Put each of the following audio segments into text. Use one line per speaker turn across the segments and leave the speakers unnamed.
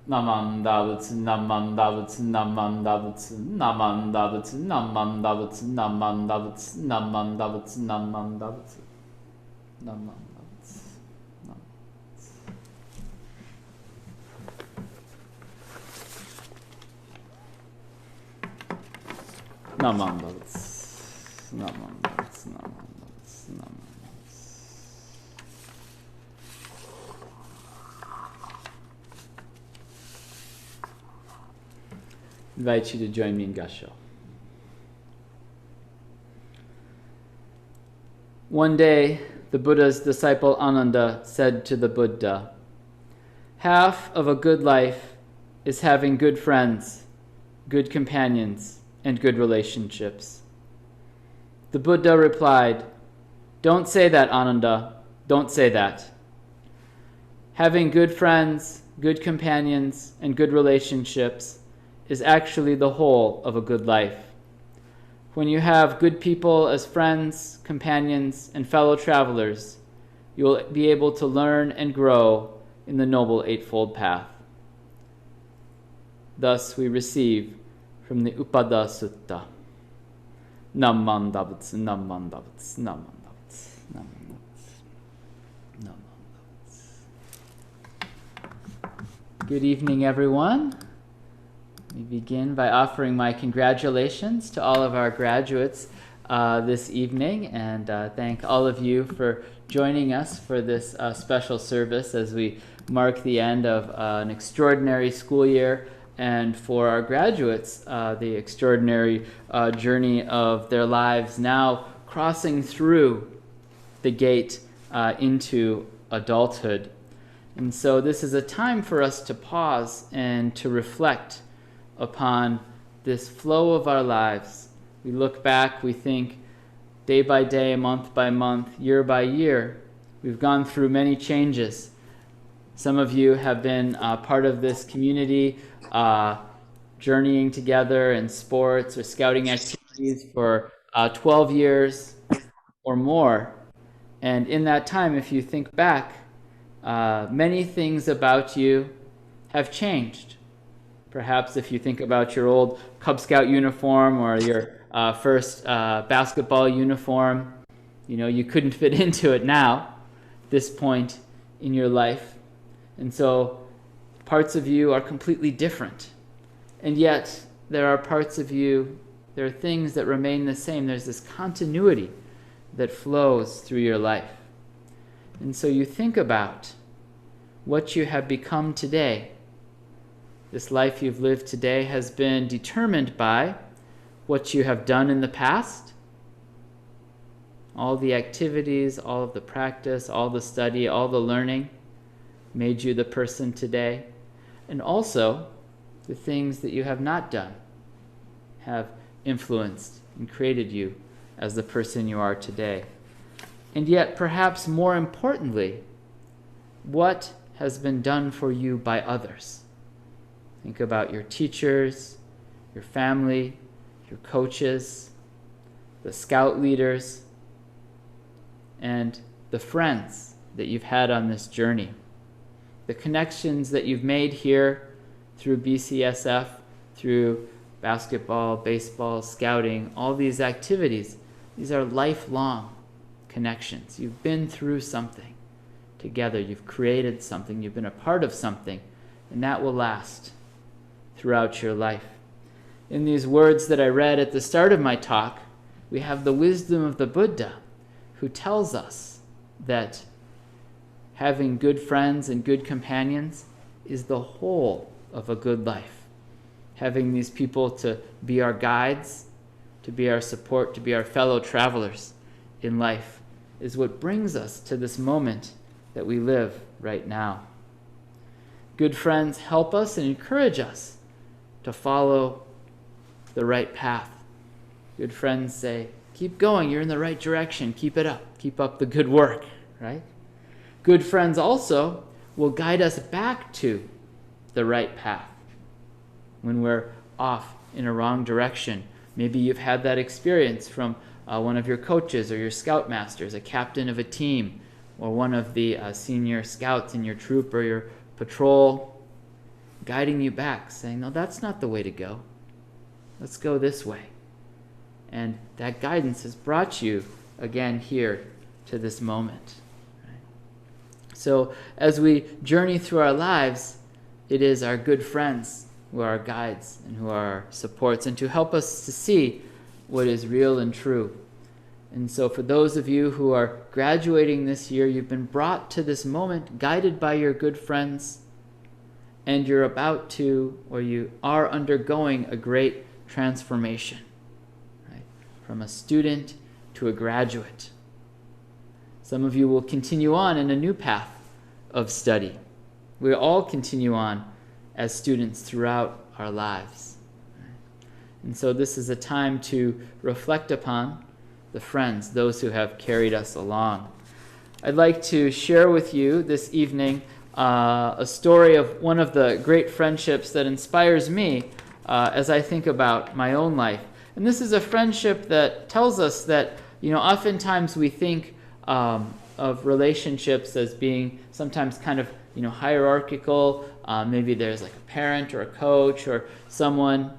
Namanda Butsu, Namanda Butsu, Namanda Butsu, Namanda Butsu, Namanda Butsu, Namanda Butsu, Namanda Butsu, Namanda Butsu, Namanda Butsu, Namanda Butsu, Namanda Butsu, Namanda Butsu, Namanda. Invite you to join me in Gasho. One day, the Buddha's disciple Ananda said to the Buddha, "Half of a good life is having good friends, good companions, and good relationships." The Buddha replied, "Don't say that, Ananda. Don't say that. Having good friends, good companions, and good relationships is actually the whole of a good life. When you have good people as friends, companions, and fellow travelers, you will be able to learn and grow in the Noble Eightfold Path." Thus we receive from the Upada Sutta. Namandabats, namandabats, namandabats, namandabats, namandabats. Good evening, everyone. We begin by offering my congratulations to all of our graduates this evening, and thank all of you for joining us for this special service as we mark the end of an extraordinary school year, and for our graduates, the extraordinary journey of their lives now crossing through the gate into adulthood. And so this is a time for us to pause and to reflect upon this flow of our lives. We look back, we think day by day, month by month, year by year, we've gone through many changes. Some of you have been part of this community, journeying together in sports or scouting activities for 12 years or more. And in that time, if you think back, many things about you have changed. Perhaps if you think about your old Cub Scout uniform or your first basketball uniform, you couldn't fit into it now, this point in your life. And so parts of you are completely different. And yet there are parts of you, there are things that remain the same. There's this continuity that flows through your life. And so you think about what you have become today. This life you've lived today has been determined by what you have done in the past, all the activities, all of the practice, all the study, all the learning made you the person today, and also the things that you have not done have influenced and created you as the person you are today. And yet, perhaps more importantly, what has been done for you by others. Think about your teachers, your family, your coaches, the scout leaders, and the friends that you've had on this journey. The connections that you've made here through BCSF, through basketball, baseball, scouting, all these activities, these are lifelong connections. You've been through something together. You've created something. You've been a part of something, and that will last throughout your life. In these words that I read at the start of my talk, we have the wisdom of the Buddha, who tells us that having good friends and good companions is the whole of a good life. Having these people to be our guides, to be our support, to be our fellow travelers in life is what brings us to this moment that we live right now. Good friends help us and encourage us to follow the right path. Good friends say, keep going, you're in the right direction, keep it up, keep up the good work, right? Good friends also will guide us back to the right path when we're off in a wrong direction. Maybe you've had that experience from one of your coaches or your scoutmasters, a captain of a team, or one of the senior scouts in your troop or your patrol. guiding you back, saying, no, that's not the way to go. Let's go this way. And that guidance has brought you again here to this moment. Right? So as we journey through our lives, it is our good friends who are our guides and who are our supports, and to help us to see what is real and true. And so for those of you who are graduating this year, you've been brought to this moment guided by your good friends, and you're about to, or you are undergoing a great transformation, right? From a student to a graduate. Some of you will continue on in a new path of study. We all continue on as students throughout our lives. And so this is a time to reflect upon the friends, those who have carried us along. I'd like to share with you this evening a story of one of the great friendships that inspires me as I think about my own life. And this is a friendship that tells us that, oftentimes we think of relationships as being sometimes kind of, hierarchical. Maybe there's like a parent or a coach or someone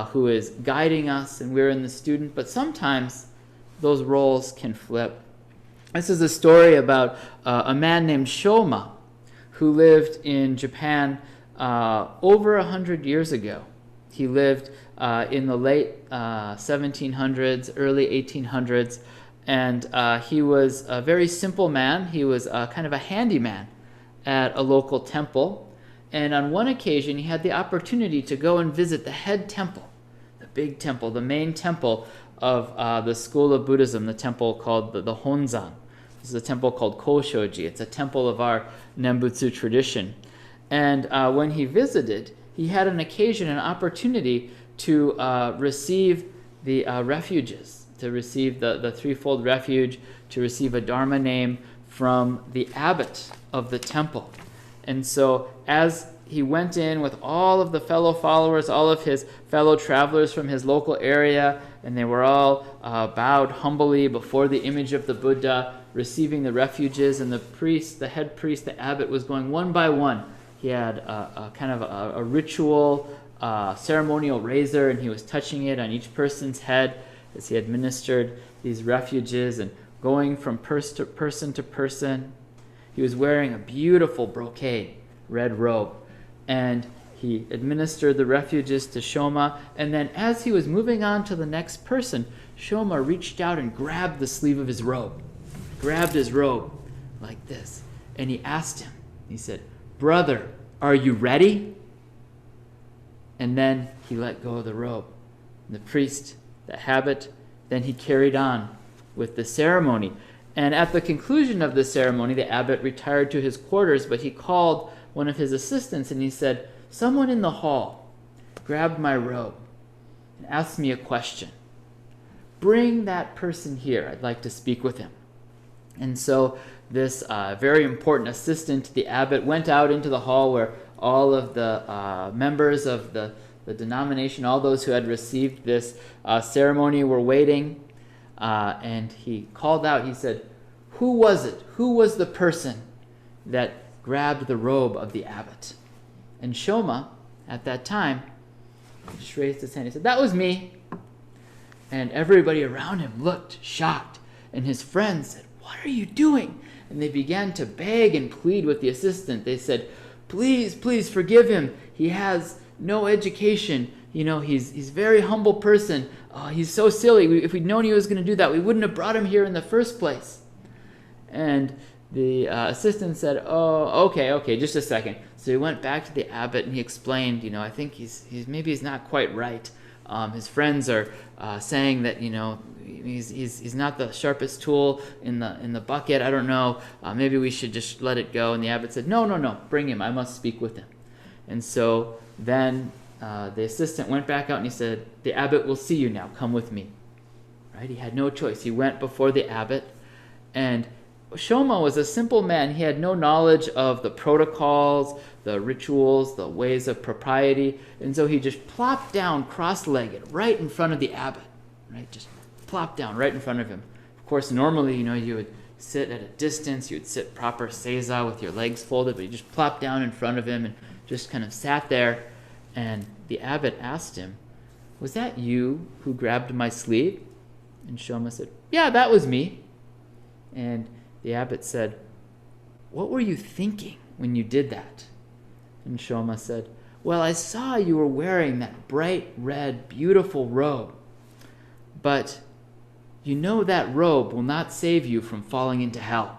who is guiding us and we're in the student, but sometimes those roles can flip. This is a story about a man named Shoma who lived in Japan over 100 years ago. He lived in the late 1700s, early 1800s, and he was a very simple man. He was kind of a handyman at a local temple. And on one occasion, he had the opportunity to go and visit the head temple, the big temple, the main temple of the school of Buddhism, the temple called the Honzan. This is a temple called Koshoji. It's a temple of our Nembutsu tradition. And when he visited, he had an occasion, an opportunity to receive the refuges, to receive the threefold refuge, to receive a Dharma name from the abbot of the temple. And so as he went in with all of the fellow followers, all of his fellow travelers from his local area, and they were all bowed humbly before the image of the Buddha, receiving the refuges, and the priest, the head priest, the abbot, was going one by one. He had a kind of a ritual, ceremonial razor, and he was touching it on each person's head as he administered these refuges and going from person to person. He was wearing a beautiful brocade, red robe, and he administered the refuges to Shoma, and then as he was moving on to the next person, Shoma reached out and grabbed the sleeve of his robe, grabbed his robe like this, and he asked him, he said, "Brother, are you ready?" And then he let go of the robe. And the priest, the abbot, then he carried on with the ceremony. And at the conclusion of the ceremony, the abbot retired to his quarters, but he called one of his assistants and he said, "Someone in the hall grabbed my robe and asked me a question. Bring that person here. I'd like to speak with him." And so this very important assistant to the abbot went out into the hall where all of the members of the denomination, all those who had received this ceremony were waiting. And he called out, he said, "Who was it? Who was the person that grabbed the robe of the abbot?" And Shoma, at that time, just raised his hand. He said, "That was me." And everybody around him looked shocked. And his friends said, "What are you doing?" And they began to beg and plead with the assistant. They said, "Please, please forgive him. He has no education. He's a very humble person. Oh, he's so silly. If we'd known he was going to do that, we wouldn't have brought him here in the first place." And the assistant said, "Oh, okay, just a second." So he went back to the abbot and he explained, I think he's not quite right. His friends are saying that, he's not the sharpest tool in the bucket. I don't know. Maybe we should just let it go. And the abbot said, No, bring him. I must speak with him. And so then the assistant went back out and he said, "The abbot will see you now. Come with me." Right? He had no choice. He went before the abbot, and Shoma was a simple man. He had no knowledge of the protocols, the rituals, the ways of propriety, and so he just plopped down cross-legged right in front of the abbot. Right? Just plopped down right in front of him. Of course, normally, you would sit at a distance. You would sit proper seiza with your legs folded, but you just plopped down in front of him and just kind of sat there, and the abbot asked him, "Was that you who grabbed my sleeve?" And Shoma said, "Yeah, that was me." And the abbot said, "What were you thinking when you did that?" And Shoma said, "Well, I saw you were wearing that bright red, beautiful robe. But you know that robe will not save you from falling into hell.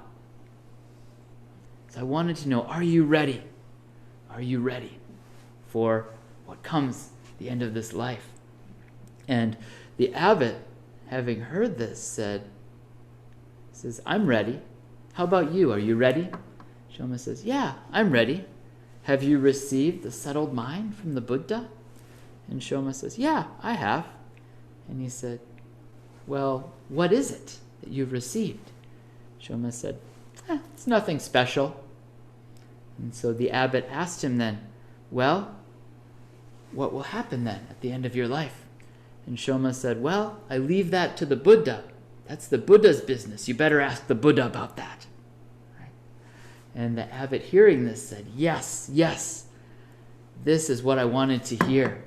So I wanted to know, are you ready? Are you ready for what comes at the end of this life?" And the abbot, having heard this, says, "I'm ready. How about you? Are you ready?" Shoma says, "Yeah, I'm ready. Have you received the settled mind from the Buddha?" And Shoma says, "Yeah, I have." And he said, "Well, what is it that you've received?" Shoma said, "It's nothing special." And so the abbot asked him then, "Well, what will happen then at the end of your life?" And Shoma said, "Well, I leave that to the Buddha. That's the Buddha's business. You better ask the Buddha about that." Right? And the abbot, hearing this, said, "Yes, yes, this is what I wanted to hear."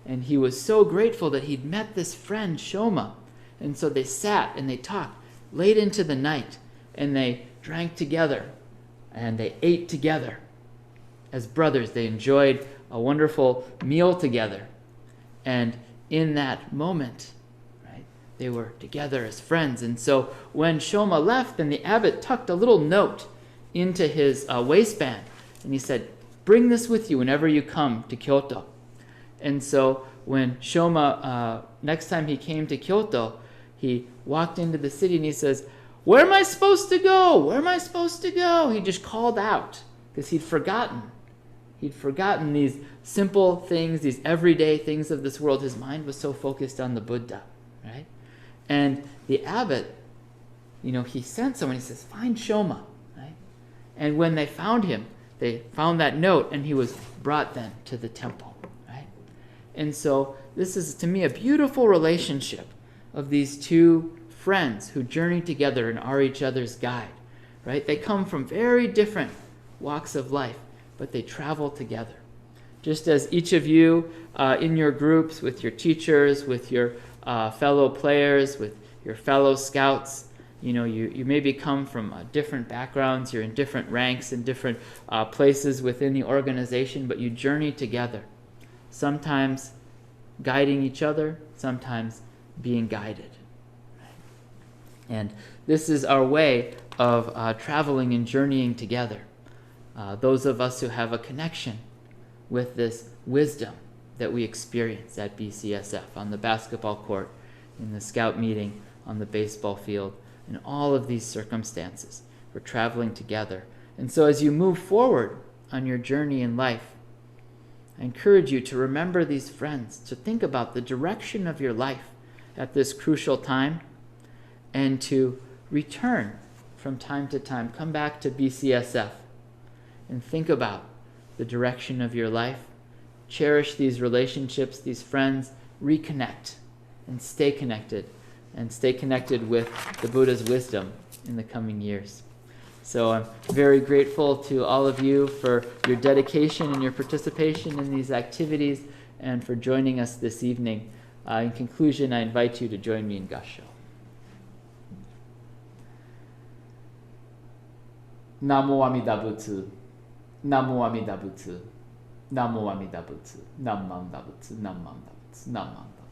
And he was so grateful that he'd met this friend, Shoma. And so they sat and they talked late into the night, and they drank together, and they ate together. As brothers, they enjoyed a wonderful meal together. And in that moment, right, they were together as friends. And so when Shoma left, then the abbot tucked a little note into his waistband, and he said, "Bring this with you whenever you come to Kyoto." And so when Shoma, next time he came to Kyoto, he walked into the city and he says, "Where am I supposed to go? Where am I supposed to go?" He just called out because he'd forgotten. He'd forgotten these simple things, these everyday things of this world. His mind was so focused on the Buddha, right? And the abbot, he sent someone, he says, "Find Shoma," right? And when they found him, they found that note, and he was brought then to the temple, right? And so this is, to me, a beautiful relationship of these two friends who journey together and are each other's guide, right? They come from very different walks of life, but they travel together. Just as each of you in your groups, with your teachers, with your fellow players, with your fellow scouts, you maybe come from different backgrounds, you're in different ranks and different places within the organization, but you journey together, sometimes guiding each other, sometimes being guided. And this is our way of traveling and journeying together. Those of us who have a connection with this wisdom that we experience at BCSF, on the basketball court, in the scout meeting, on the baseball field, in all of these circumstances. We're traveling together. And so as you move forward on your journey in life, I encourage you to remember these friends, to think about the direction of your life at this crucial time, and to return from time to time. Come back to BCSF and think about the direction of your life. Cherish these relationships, these friends. Reconnect and stay connected with the Buddha's wisdom in the coming years. So I'm very grateful to all of you for your dedication and your participation in these activities, and for joining us this evening. In conclusion, I invite you to join me in Gassho. Namo Amida Butsu. Namo Amida Butsu. Namo Amida Butsu. Nam Amida Butsu. Nam Amida Butsu. Nam Amida Butsu.